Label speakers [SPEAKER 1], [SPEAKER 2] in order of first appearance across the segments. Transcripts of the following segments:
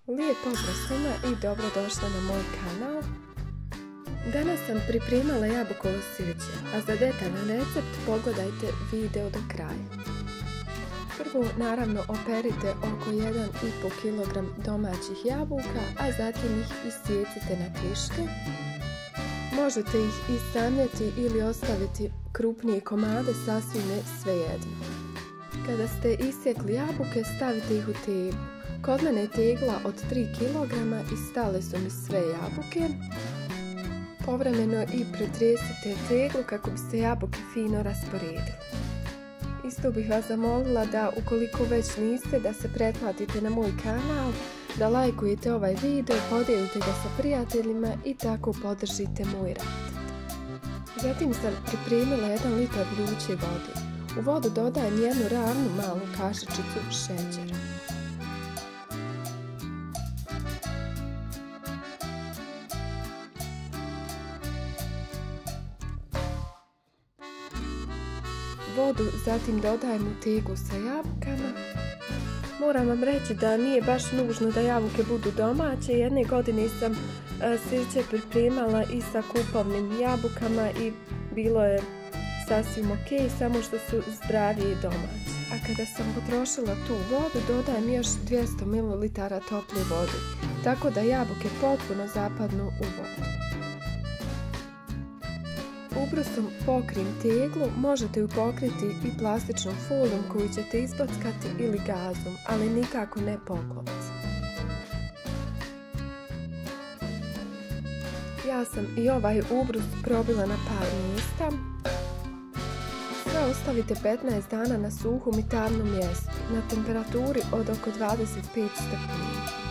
[SPEAKER 1] Lijep pozdrav svima i dobrodošli na moj kanal. Danas sam pripremala jabukovo sirće, a za detaljan recept pogledajte video do kraja. Prvo naravno operite oko 1,5 kg domaćih jabuka, a zatim ih isijecite na kriške. Možete ih isamljati ili ostaviti krupnije komade, sasvim je svejedno. Kada ste isjekli jabuke, stavite ih u teglu. Kod mene je tegla od 3 kg i stale su mi sve jabuke. Povremeno i pretresite teglu kako bi se jabuke fino rasporedile. Isto bih vas zamolila da ukoliko već niste, da se pretplatite na moj kanal, da lajkujete ovaj video, podijelite ga sa prijateljima i tako podržite moj rad. Zatim sam pripremila 1 litar vruće vode. U vodu dodajem jednu ravnu malu kašičicu šećera. Vodu zatim dodajem u teglu sa jabukama. Moram vam reći da nije baš nužno da jabuke budu domaće. Jedne godine sam sirće pripremala i sa kupovnim jabukama i bilo je sasvim ok, samo što su zdravije i domaće. A kada sam potrošila tu vodu, dodajem još 200 ml tople vode, tako da jabuke potpuno zapadnu u vodu. Ubrusom pokrijem teglu, možete ju pokriti i plastičnom folijom koju ćete izbockati ili gazom, ali nikako ne poklopcem. Ja sam i ovaj ubrus probila na par mjesta. Sve ostavite 15 dana na suhom i tamnom mjestu, na temperaturi od oko 25 stepeni.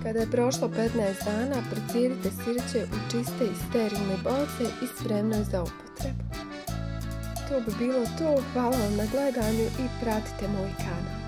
[SPEAKER 1] Kada je prošlo 15 dana, procijedite sirće u čiste i sterilne boce i spremno je za upotrebu. To bi bilo to, hvala vam na gledanju i pratite moj kanal.